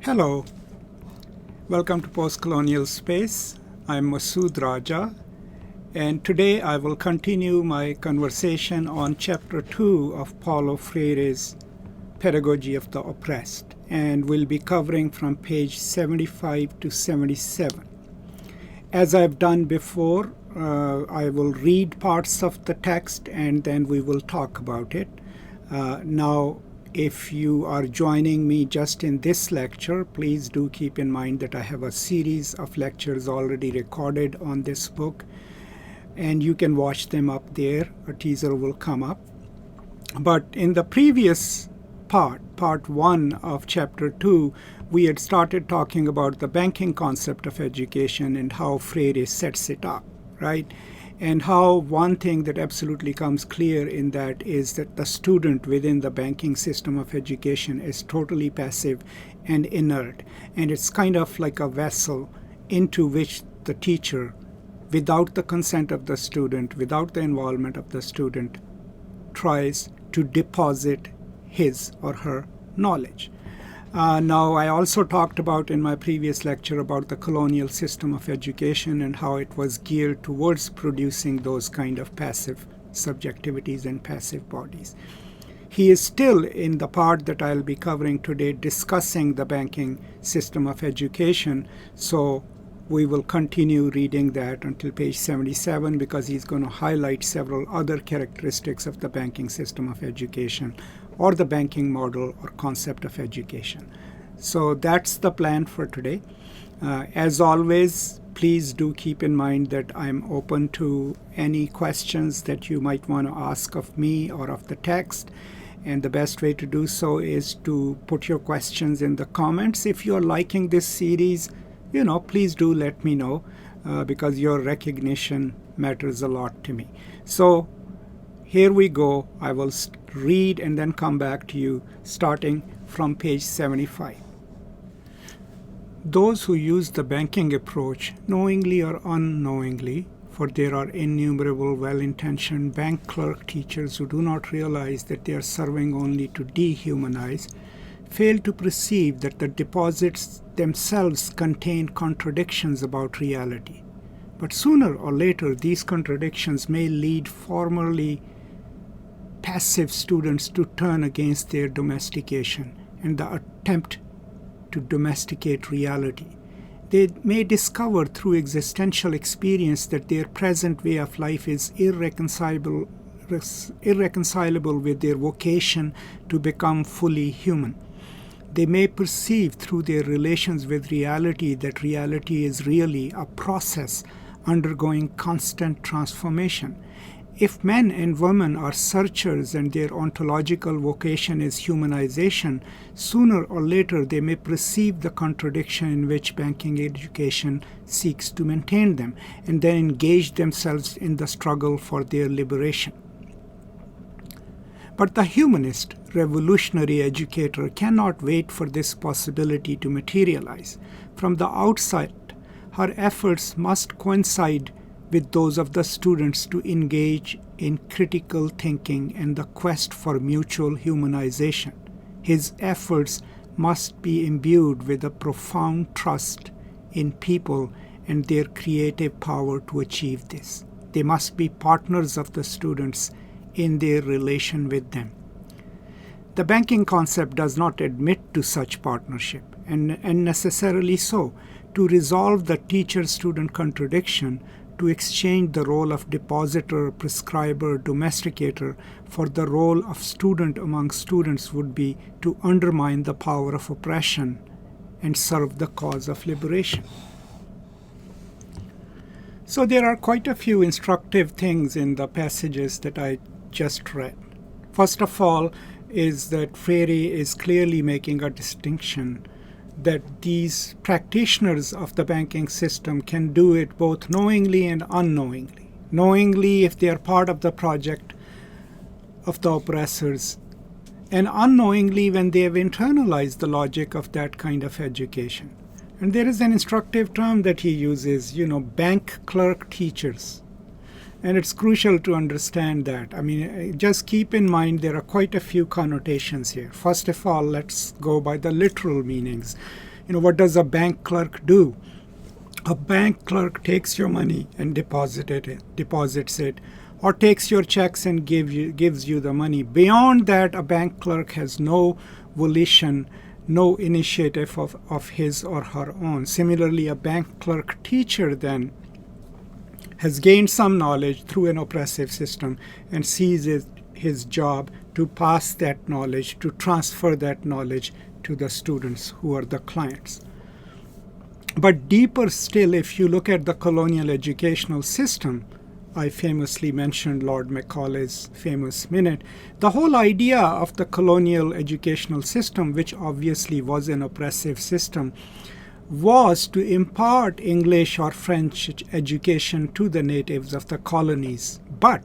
Hello, welcome to Post Colonial Space. I'm Masood Raja, and today I will continue my conversation on Chapter 2 of Paulo Freire's Pedagogy of the Oppressed, and we'll be covering from page 75 to 77. As I've done before, I will read parts of the text and then we will talk about it. Now, if you are joining me just in this lecture, please do keep in mind that I have a series of lectures already recorded on this book, and you can watch them up there. A teaser will come up. But in the previous part 1 of Chapter 2, we had started talking about the banking concept of education and how Freire sets it up, right? And how one thing that absolutely comes clear in that is that the student within the banking system of education is totally passive and inert. And it's kind of like a vessel into which the teacher, without the consent of the student, without the involvement of the student, tries to deposit his or her knowledge. Now, I also talked about in my previous lecture about the colonial system of education and how it was geared towards producing those kind of passive subjectivities and passive bodies. He is still, in the part that I'll be covering today, discussing the banking system of education, so we will continue reading that until page 77 because he's going to highlight several other characteristics of the banking system of education or the banking model or concept of education. So that's the plan for today. As always, please do keep in mind that I'm open to any questions that you might want to ask of me or of the text. And the best way to do so is to put your questions in the comments. If you're liking this series, please do let me know because your recognition matters a lot to me. So here we go. I will read and then come back to you starting from page 75. Those who use the banking approach, knowingly or unknowingly, for there are innumerable well-intentioned bank clerk teachers who do not realize that they are serving only to dehumanize, fail to perceive that the deposits themselves contain contradictions about reality. But sooner or later, these contradictions may lead formerly passive students to turn against their domestication and the attempt to domesticate reality. They may discover through existential experience that their present way of life is irreconcilable with their vocation to become fully human. They may perceive through their relations with reality that reality is really a process undergoing constant transformation. If men and women are searchers and their ontological vocation is humanization, sooner or later they may perceive the contradiction in which banking education seeks to maintain them, and then engage themselves in the struggle for their liberation. But the humanist, revolutionary educator cannot wait for this possibility to materialize. From the outset, her efforts must coincide with those of the students to engage in critical thinking and the quest for mutual humanization. His efforts must be imbued with a profound trust in people and their creative power to achieve this. They must be partners of the students in their relation with them. The banking concept does not admit to such partnership, and necessarily so. To resolve the teacher-student contradiction, to exchange the role of depositor, prescriber, domesticator for the role of student among students would be to undermine the power of oppression and serve the cause of liberation. So there are quite a few instructive things in the passages that I just read. First of all is that Freire is clearly making a distinction that these practitioners of the banking system can do it both knowingly and unknowingly. Knowingly if they are part of the project of the oppressors, and unknowingly when they have internalized the logic of that kind of education. And there is an instructive term that he uses, bank clerk teachers. And it's crucial to understand that. I mean, just keep in mind there are quite a few connotations here. First of all, let's go by the literal meanings. What does a bank clerk do? A bank clerk takes your money and deposits it, or takes your checks and gives you the money. Beyond that, a bank clerk has no volition, no initiative of his or her own. Similarly, a bank clerk teacher then has gained some knowledge through an oppressive system and sees it his job to pass that knowledge, to transfer that knowledge to the students who are the clients. But deeper still, if you look at the colonial educational system, I famously mentioned Lord Macaulay's famous minute. The whole idea of the colonial educational system, which obviously was an oppressive system, was to impart English or French education to the natives of the colonies, but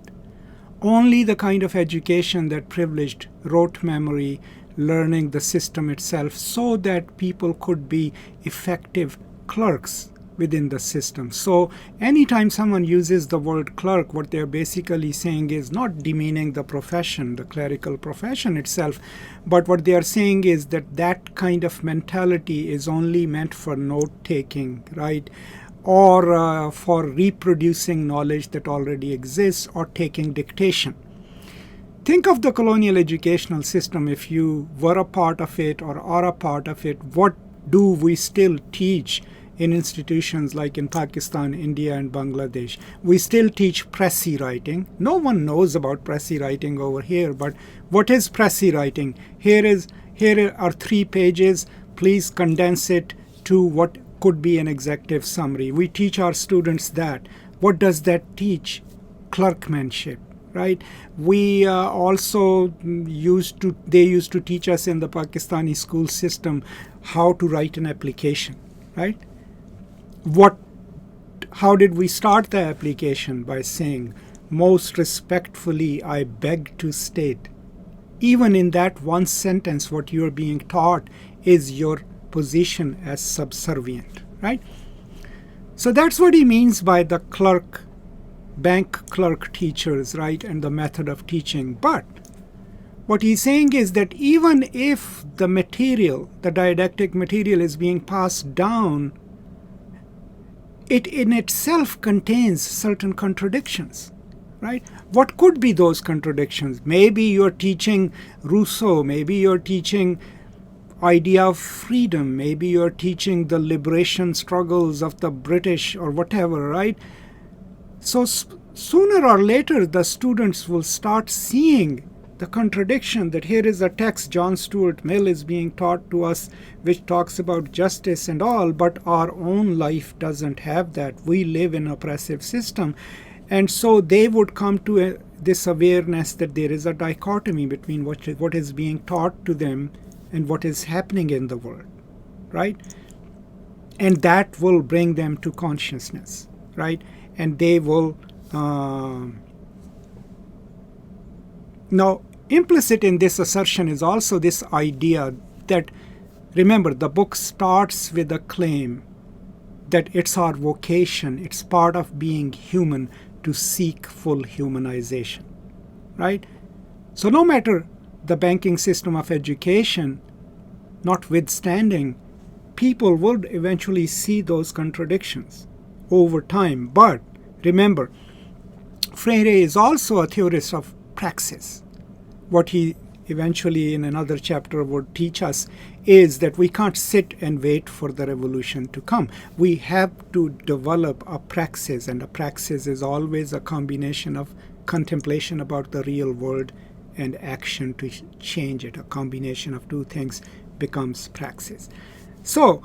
only the kind of education that privileged rote memory, learning the system itself, so that people could be effective clerks within the system. So anytime someone uses the word clerk, what they're basically saying is not demeaning the profession, the clerical profession itself, but what they are saying is that that kind of mentality is only meant for note-taking, right? Or for reproducing knowledge that already exists, or taking dictation. Think of the colonial educational system. If you were a part of it or are a part of it, what do we still teach in institutions like in Pakistan, India, and Bangladesh? We still teach pressy writing. No one knows about pressy writing over here, but what is pressy writing? Here are 3 pages. Please condense it to what could be an executive summary. We teach our students that. What does that teach? Clerkmanship, right? We also used to teach us in the Pakistani school system how to write an application, right? How did we start the application? By saying, most respectfully, I beg to state. Even in that one sentence, what you're being taught is your position as subservient, right? So that's what he means by the bank clerk teachers, right, and the method of teaching. But what he's saying is that even if the material, the didactic material, is being passed down, it in itself contains certain contradictions, right? What could be those contradictions? Maybe you're teaching Rousseau, maybe you're teaching idea of freedom, maybe you're teaching the liberation struggles of the British or whatever, right? So sooner or later, the students will start seeing the contradiction that here is a text, John Stuart Mill is being taught to us, which talks about justice and all, but our own life doesn't have that. We live in an oppressive system. And so they would come to this awareness that there is a dichotomy between what is being taught to them and what is happening in the world, right? And that will bring them to consciousness, right? And they will... Now, implicit in this assertion is also this idea that, remember, the book starts with a claim that it's our vocation, it's part of being human to seek full humanization, right? So no matter the banking system of education notwithstanding, people would eventually see those contradictions over time. But remember, Freire is also a theorist of praxis. What he eventually in another chapter would teach us is that we can't sit and wait for the revolution to come. We have to develop a praxis, and a praxis is always a combination of contemplation about the real world and action to change it. A combination of two things becomes praxis. So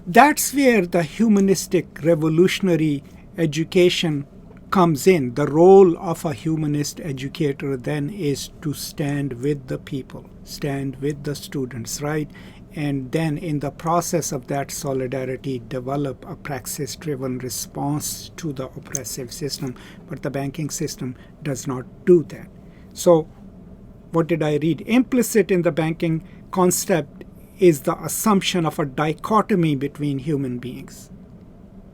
that's where the humanistic revolutionary education comes in. The role of a humanist educator then is to stand with the people, stand with the students, right? And then in the process of that solidarity, develop a praxis-driven response to the oppressive system. But the banking system does not do that. So what did I read? Implicit in the banking concept is the assumption of a dichotomy between human beings.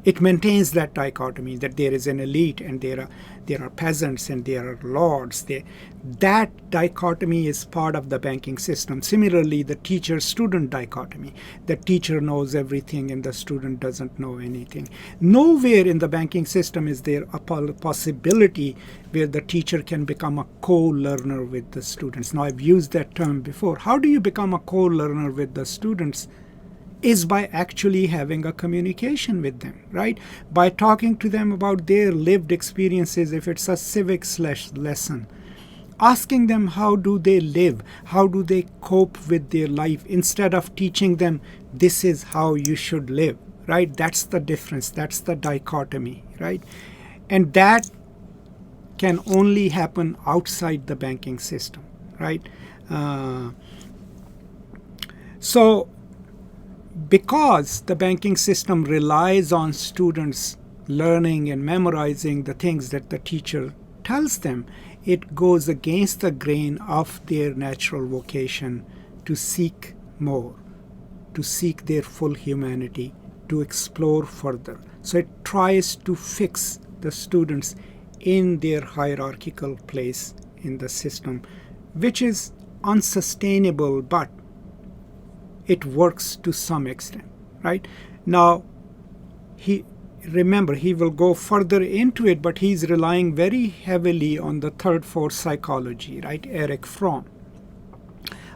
It maintains that dichotomy that there is an elite and there are peasants and there are lords. That dichotomy is part of the banking system. Similarly, the teacher-student dichotomy. The teacher knows everything and the student doesn't know anything. Nowhere in the banking system is there a possibility where the teacher can become a co-learner with the students. Now, I've used that term before. How do you become a co-learner with the students? Is by actually having a communication with them, right? By talking to them about their lived experiences, if it's a civics lesson. Asking them how do they live, how do they cope with their life, instead of teaching them this is how you should live, right? That's the difference, that's the dichotomy, right? And that can only happen outside the banking system, right? So because the banking system relies on students learning and memorizing the things that the teacher tells them, it goes against the grain of their natural vocation to seek more, to seek their full humanity, to explore further. So it tries to fix the students in their hierarchical place in the system, which is unsustainable, but it works to some extent, right? Now, remember, he will go further into it, but he's relying very heavily on the third force psychology, right? Erich Fromm.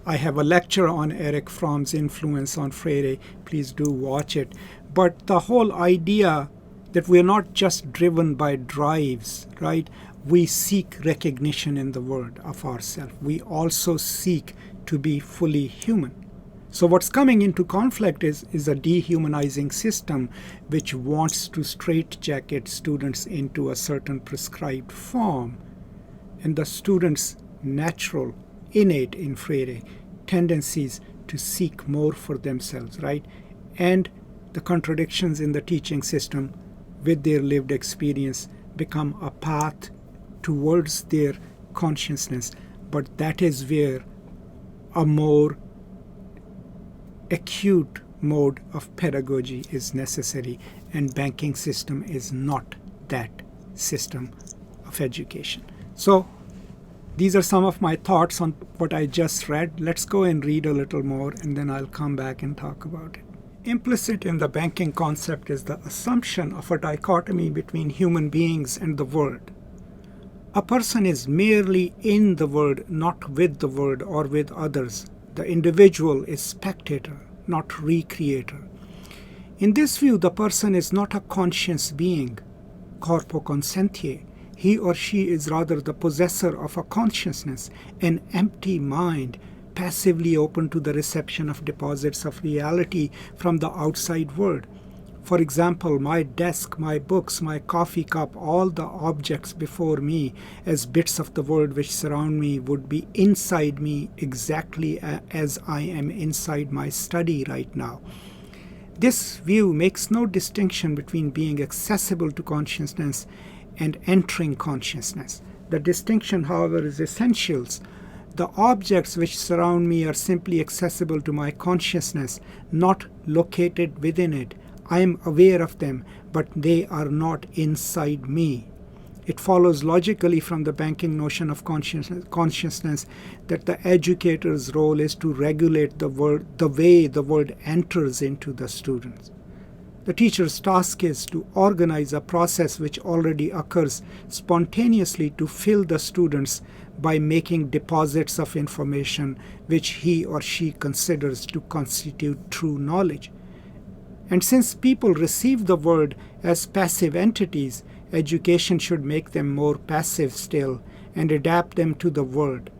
I have a lecture on Erich Fromm's influence on Freire. Please do watch it. But the whole idea that we're not just driven by drives, right? We seek recognition in the world of ourselves. We also seek to be fully human. So what's coming into conflict is a dehumanizing system which wants to straitjacket students into a certain prescribed form. And the students' natural, innate in Freire, tendencies to seek more for themselves, right? And the contradictions in the teaching system with their lived experience become a path towards their consciousness. But that is where a more acute mode of pedagogy is necessary, and banking system is not that system of education. So these are some of my thoughts on what I just read. Let's go and read a little more, and then I'll come back and talk about it. Implicit in the banking concept is the assumption of a dichotomy between human beings and the world. A person is merely in the world, not with the world or with others. The individual is spectator, not recreator. In this view, the person is not a conscious being, corpo consciente. He or she is rather the possessor of a consciousness, an empty mind, passively open to the reception of deposits of reality from the outside world. For example, my desk, my books, my coffee cup, all the objects before me as bits of the world which surround me would be inside me exactly as I am inside my study right now. This view makes no distinction between being accessible to consciousness and entering consciousness. The distinction, however, is essential. The objects which surround me are simply accessible to my consciousness, not located within it. I am aware of them, but they are not inside me. It follows logically from the banking notion of consciousness that the educator's role is to regulate the way the world enters into the students. The teacher's task is to organize a process which already occurs spontaneously to fill the students by making deposits of information which he or she considers to constitute true knowledge. And since people receive the world as passive entities, education should make them more passive still and adapt them to the world.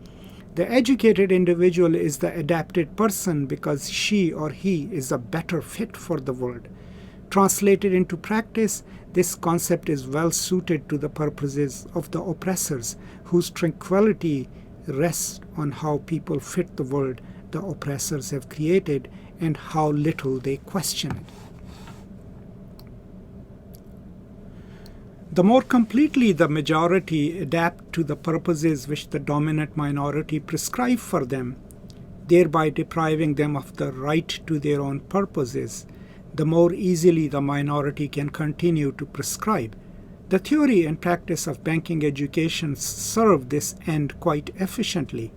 The educated individual is the adapted person because she or he is a better fit for the world. Translated into practice, this concept is well suited to the purposes of the oppressors, whose tranquility rests on how people fit the world the oppressors have created and how little they question it. The more completely the majority adapt to the purposes which the dominant minority prescribe for them, thereby depriving them of the right to their own purposes, the more easily the minority can continue to prescribe. The theory and practice of banking education serve this end quite efficiently.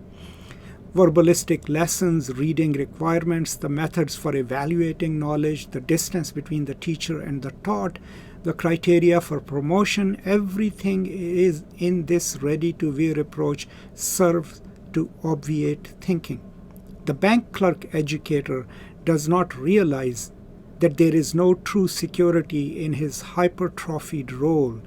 Verbalistic lessons, reading requirements, the methods for evaluating knowledge, the distance between the teacher and the taught, the criteria for promotion, everything is in this ready-to-wear approach serves to obviate thinking. The bank clerk educator does not realize that there is no true security in his hypertrophied role,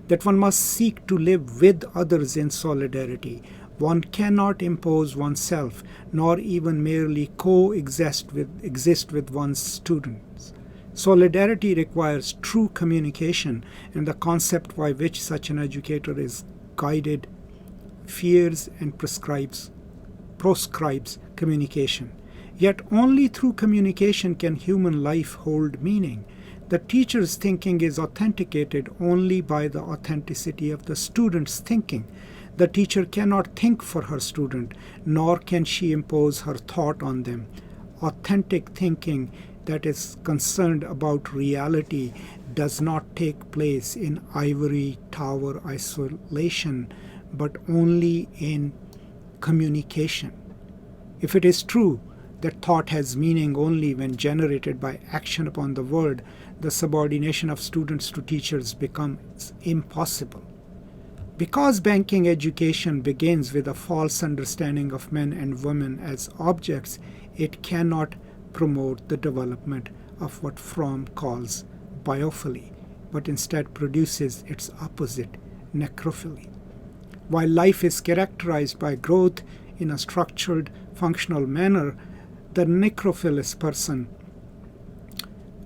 that one must seek to live with others in solidarity. One cannot impose oneself, nor even merely coexist with one's students. Solidarity requires true communication, and the concept by which such an educator is guided fears and proscribes communication. Yet only through communication can human life hold meaning. The teacher's thinking is authenticated only by the authenticity of the student's thinking. The teacher cannot think for her student, nor can she impose her thought on them. Authentic thinking that is concerned about reality does not take place in ivory tower isolation, but only in communication. If it is true that thought has meaning only when generated by action upon the world, the subordination of students to teachers becomes impossible. Because banking education begins with a false understanding of men and women as objects, it cannot promote the development of what Fromm calls biophilia, but instead produces its opposite, necrophilia. While life is characterized by growth in a structured, functional manner, the necrophilous person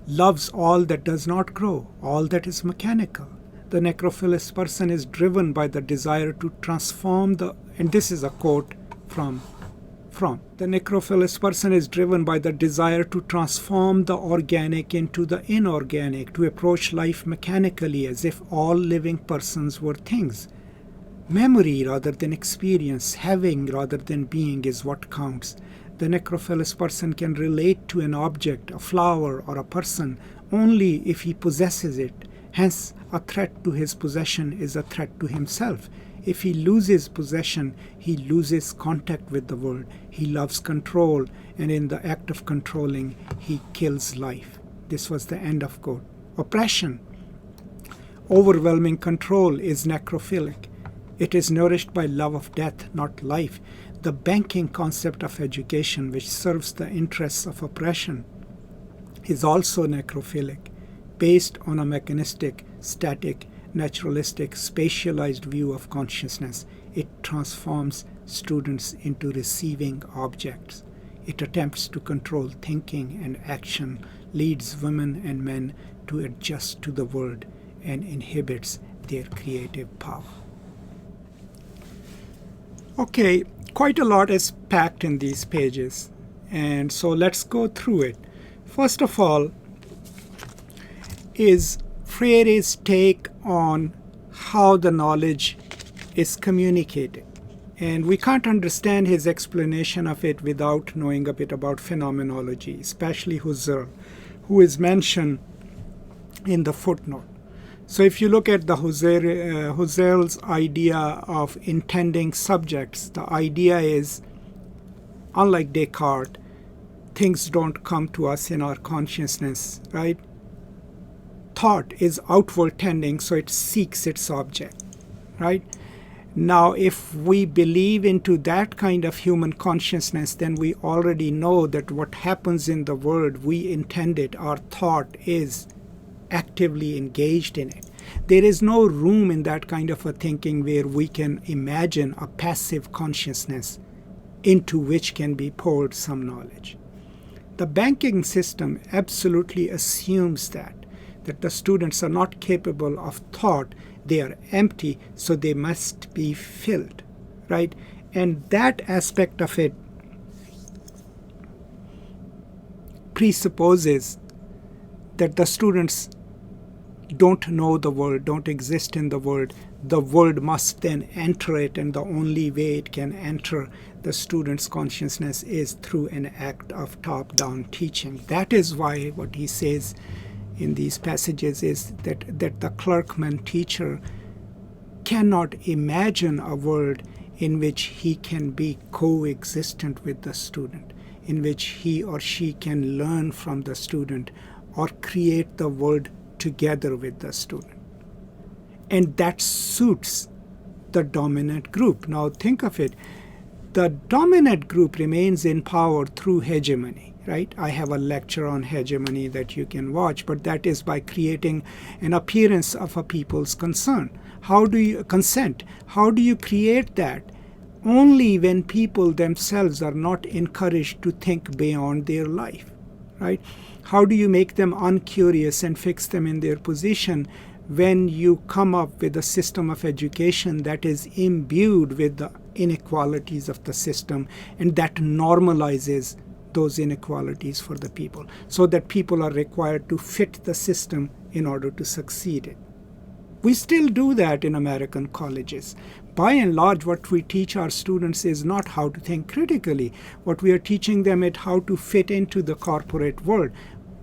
loves all that does not grow, all that is mechanical. The necrophilous person is driven by the desire to transform and this is a quote from the necrophilous person is driven by the desire to transform the organic into the inorganic, to approach life mechanically as if all living persons were things. Memory rather than experience, having rather than being is what counts. The necrophilous person can relate to an object, a flower, or a person only if he possesses it. Hence, a threat to his possession is a threat to himself. If he loses possession, he loses contact with the world. He loves control, and in the act of controlling, he kills life. This was the end of quote. Oppression, overwhelming control, is necrophilic. It is nourished by love of death, not life. The banking concept of education, which serves the interests of oppression, is also necrophilic, based on a mechanistic, static, naturalistic, spatialized view of consciousness. It transforms students into receiving objects. It attempts to control thinking and action, leads women and men to adjust to the world, and inhibits their creative power. Okay, quite a lot is packed in these pages, and so let's go through it. First of all is Freire's take on how the knowledge is communicated. And we can't understand his explanation of it without knowing a bit about phenomenology, especially Husserl, who is mentioned in the footnote. So if you look at the Husserl's idea of intending subjects, the idea is, unlike Descartes, things don't come to us in our consciousness, right? Thought is outward tending, so it seeks its object, right? Now, if we believe into that kind of human consciousness, then we already know that what happens in the world, we intend it, our thought is actively engaged in it. There is no room in that kind of a thinking where we can imagine a passive consciousness into which can be poured some knowledge. The banking system absolutely assumes that the students are not capable of thought, they are empty, so they must be filled, right? And that aspect of it presupposes that the students don't know the world, don't exist in the world must then enter it, and the only way it can enter the student's consciousness is through an act of top-down teaching. That is why what he says in these passages is that the clerkman teacher cannot imagine a world in which he can be coexistent with the student, in which he or she can learn from the student or create the world together with the student. And that suits the dominant group. Now think of it. The dominant group remains in power through hegemony, right? I have a lecture on hegemony that you can watch, but that is by creating an appearance of a people's consent. How do you create that? Only when people themselves are not encouraged to think beyond their life, right? How do you make them uncurious and fix them in their position? When you come up with a system of education that is imbued with the inequalities of the system and that normalizes those inequalities for the people, so that people are required to fit the system in order to succeed it. We still do that in American colleges. By and large, what we teach our students is not how to think critically. What we are teaching them is how to fit into the corporate world,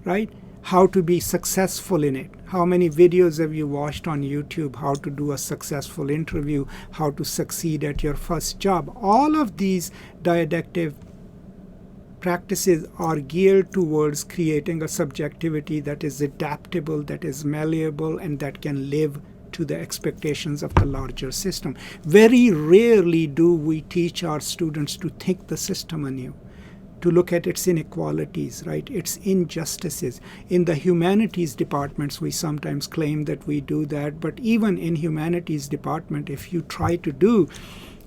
right? How to be successful in it. How many videos have you watched on YouTube? How to do a successful interview, how to succeed at your first job. All of these didactic practices are geared towards creating a subjectivity that is adaptable, that is malleable, and that can live to the expectations of the larger system. Very rarely do we teach our students to think the system anew, to look at its inequalities, right? Its injustices. In the humanities departments, we sometimes claim that we do that, but even in humanities department, if you try to do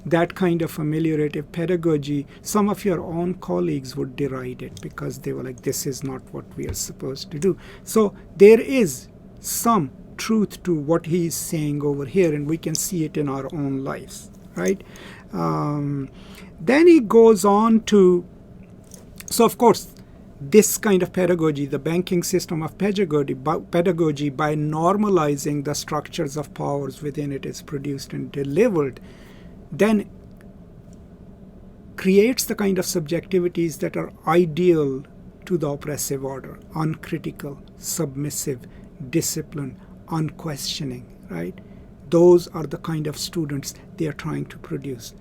that kind of ameliorative pedagogy, some of your own colleagues would deride it because they were like, this is not what we are supposed to do. So there is some truth to what he is saying over here, and we can see it in our own lives, right? Then he goes on to, so of course, this kind of pedagogy, the banking system of pedagogy, by normalizing the structures of powers within it is produced and delivered, then creates the kind of subjectivities that are ideal to the oppressive order: uncritical, submissive, disciplined, unquestioning, right? Those are the kind of students they are trying to produce,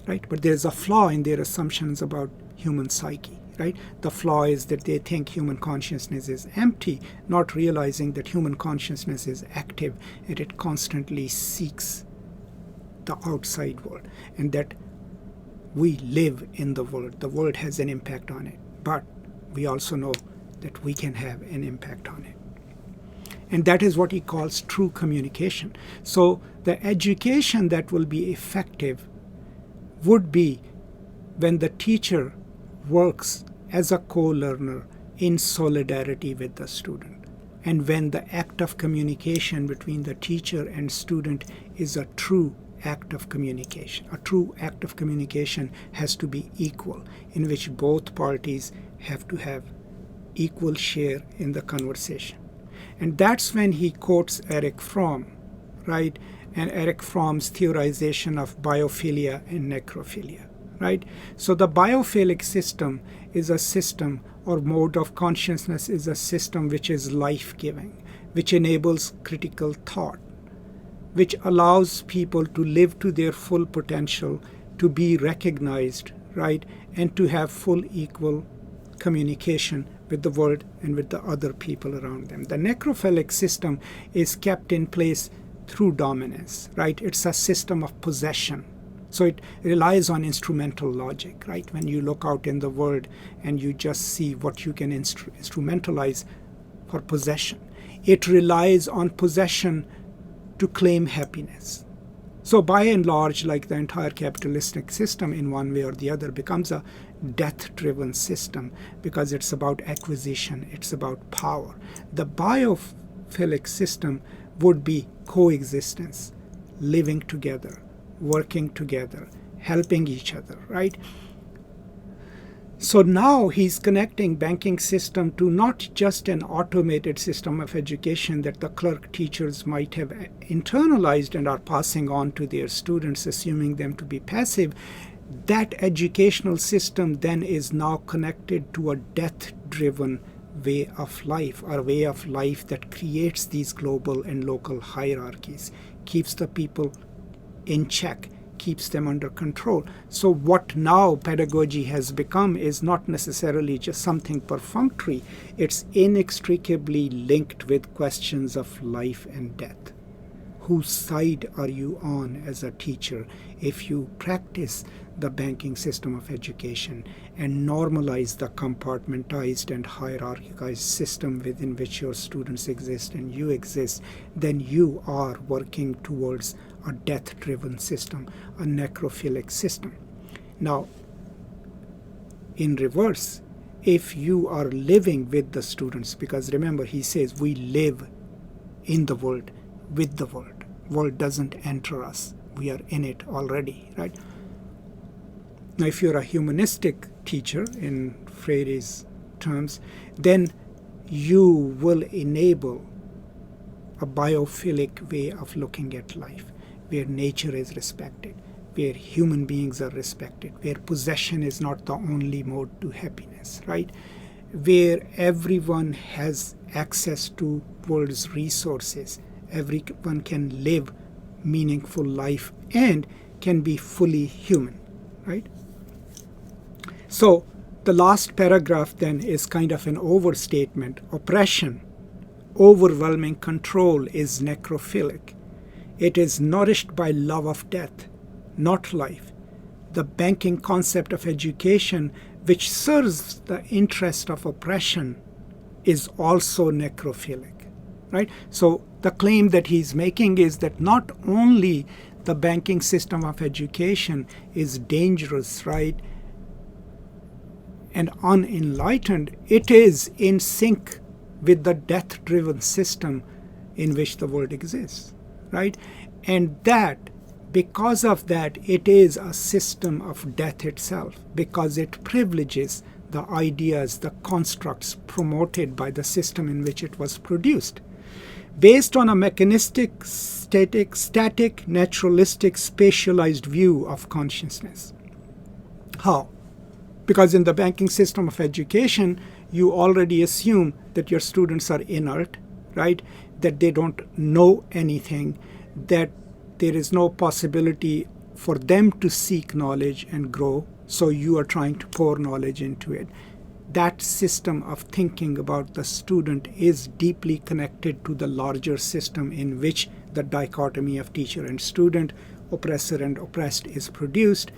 right? But there's a flaw in their assumptions about human psyche, right? The flaw is that they think human consciousness is empty, not realizing that human consciousness is active and it constantly seeks the outside world, and that we live in the world. The world has an impact on it, but we also know that we can have an impact on it. And that is what he calls true communication. So the education that will be effective would be when the teacher works as a co-learner in solidarity with the student, and when the act of communication between the teacher and student is a true act of communication. A true act of communication has to be equal, in which both parties have to have equal share in the conversation. And that's when he quotes Erich Fromm, right? And Erich Fromm's theorization of biophilia and necrophilia, right? So the biophilic system is a system, or mode of consciousness is a system which is life-giving, which enables critical thought, which allows people to live to their full potential, to be recognized, right? And to have full equal communication with the world and with the other people around them. The necrophilic system is kept in place through dominance, right? It's a system of possession. So it relies on instrumental logic, right? When you look out in the world and you just see what you can instrumentalize for possession. It relies on possession to claim happiness. So by and large, like the entire capitalistic system in one way or the other becomes a death-driven system because it's about acquisition, it's about power. The biophilic system would be coexistence, living together, working together, helping each other, right? So now he's connecting banking system to not just an automated system of education that the clerk teachers might have internalized and are passing on to their students, assuming them to be passive. That educational system then is now connected to a death-driven way of life, or way of life that creates these global and local hierarchies, keeps the people in check, keeps them under control. So what now pedagogy has become is not necessarily just something perfunctory. It's inextricably linked with questions of life and death. Whose side are you on as a teacher if you practice the banking system of education and normalize the compartmentized and hierarchized system within which your students exist and you exist? Then you are working towards a death-driven system, a necrophilic system. Now, in reverse, if you are living with the students, because remember he says we live in the world, with the world. World doesn't enter us. We are in it already, right? Now, if you're a humanistic teacher, in Freire's terms, then you will enable a biophilic way of looking at life, where nature is respected, where human beings are respected, where possession is not the only mode to happiness, right? Where everyone has access to world's resources, everyone can live meaningful life and can be fully human, right? So the last paragraph then is kind of an overstatement. Oppression, overwhelming control is necrophilic. It is nourished by love of death, not life. The banking concept of education, which serves the interest of oppression, is also necrophilic, right? So the claim that he's making is that not only the banking system of education is dangerous, right, and unenlightened, it is in sync with the death-driven system in which the world exists, right? And that, because of that, it is a system of death itself, because it privileges the ideas, the constructs promoted by the system in which it was produced, based on a mechanistic, static, naturalistic, spatialized view of consciousness. How? Because in the banking system of education, you already assume that your students are inert, right? That they don't know anything, that there is no possibility for them to seek knowledge and grow, so you are trying to pour knowledge into it. That system of thinking about the student is deeply connected to the larger system in which the dichotomy of teacher and student, oppressor and oppressed is produced.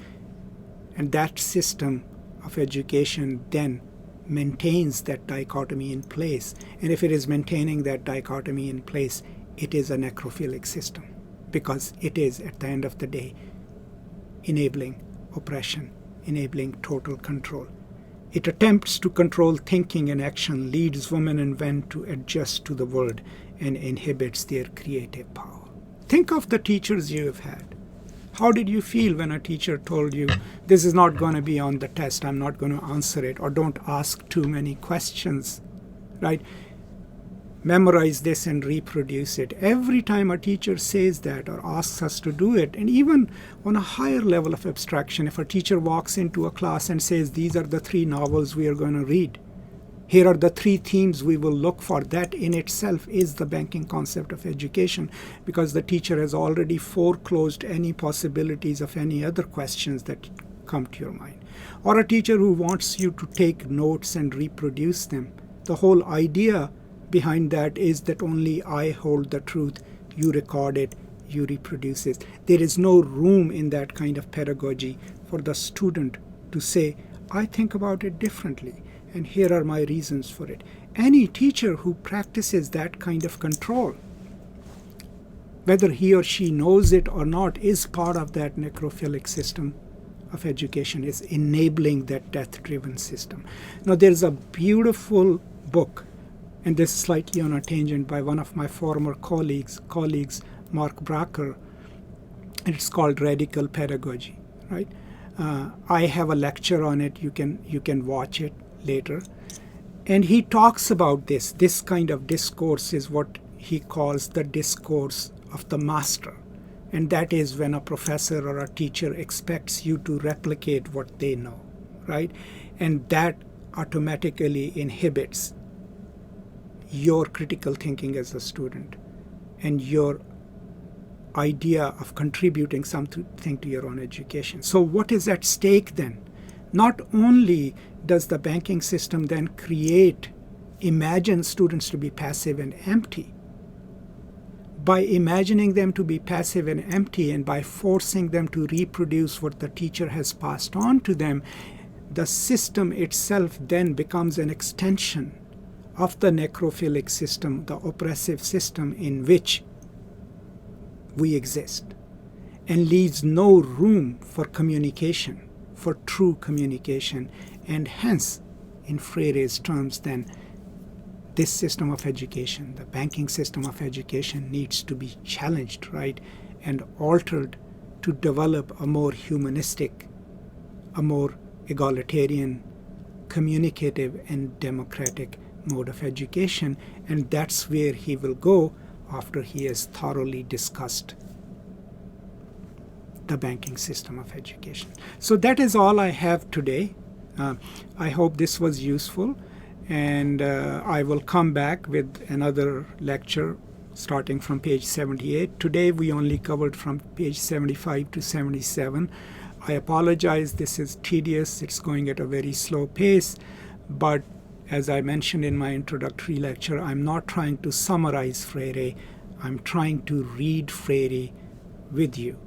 And that system of education then maintains that dichotomy in place. And if it is maintaining that dichotomy in place, it is a necrophilic system, because it is, at the end of the day, enabling oppression, enabling total control. It attempts to control thinking and action, leads women and men to adjust to the world, and inhibits their creative power. Think of the teachers you have had. How did you feel when a teacher told you, this is not going to be on the test, I'm not going to answer it, or don't ask too many questions, right? Memorize this and reproduce it. Every time a teacher says that or asks us to do it, and even on a higher level of abstraction, if a teacher walks into a class and says, these are the 3 novels we are going to read, here are the 3 themes we will look for, that in itself is the banking concept of education, because the teacher has already foreclosed any possibilities of any other questions that come to your mind. Or a teacher who wants you to take notes and reproduce them. The whole idea behind that is that only I hold the truth, you record it, you reproduce it. There is no room in that kind of pedagogy for the student to say, I think about it differently, and here are my reasons for it. Any teacher who practices that kind of control, whether he or she knows it or not, is part of that necrophilic system of education, is enabling that death-driven system. Now, there's a beautiful book, and this is slightly on a tangent, by one of my former colleagues, Mark Bracker, and it's called Radical Pedagogy, right? I have a lecture on it. You can watch it later. And he talks about this kind of discourse is what he calls the discourse of the master. And that is when a professor or a teacher expects you to replicate what they know, right? And that automatically inhibits your critical thinking as a student and your idea of contributing something to your own education. So what is at stake then? Not only does the banking system then imagine students to be passive and empty, by imagining them to be passive and empty and by forcing them to reproduce what the teacher has passed on to them, the system itself then becomes an extension of the necrophilic system, the oppressive system in which we exist, and leaves no room for communication, for true communication. And hence, in Freire's terms then, this system of education, the banking system of education, needs to be challenged, right, and altered to develop a more humanistic, a more egalitarian, communicative, and democratic mode of education. And that's where he will go after he has thoroughly discussed the banking system of education. So that is all I have today. I hope this was useful, and I will come back with another lecture starting from page 78. Today we only covered from page 75 to 77. I apologize, this is tedious, it's going at a very slow pace, but as I mentioned in my introductory lecture, I'm not trying to summarize Freire, I'm trying to read Freire with you.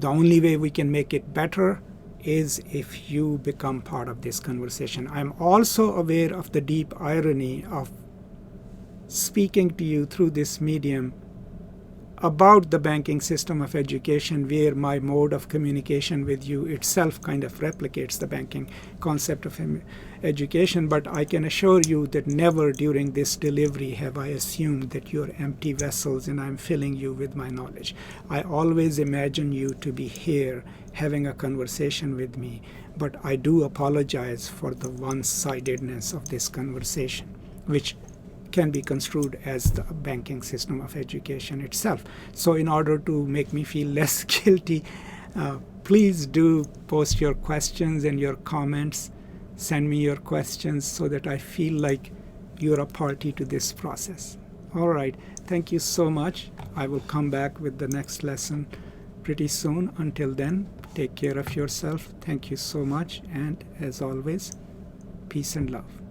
The only way we can make it better is if you become part of this conversation. I'm also aware of the deep irony of speaking to you through this medium about the banking system of education, where my mode of communication with you itself kind of replicates the banking concept of education. But I can assure you that never during this delivery have I assumed that you're empty vessels and I'm filling you with my knowledge. I always imagine you to be here having a conversation with me, but I do apologize for the one-sidedness of this conversation, which can be construed as the banking system of education itself. So in order to make me feel less guilty, please do post your questions and your comments. Send me your questions so that I feel like you're a party to this process. All right. Thank you so much. I will come back with the next lesson pretty soon. Until then, take care of yourself. Thank you so much. And as always, peace and love.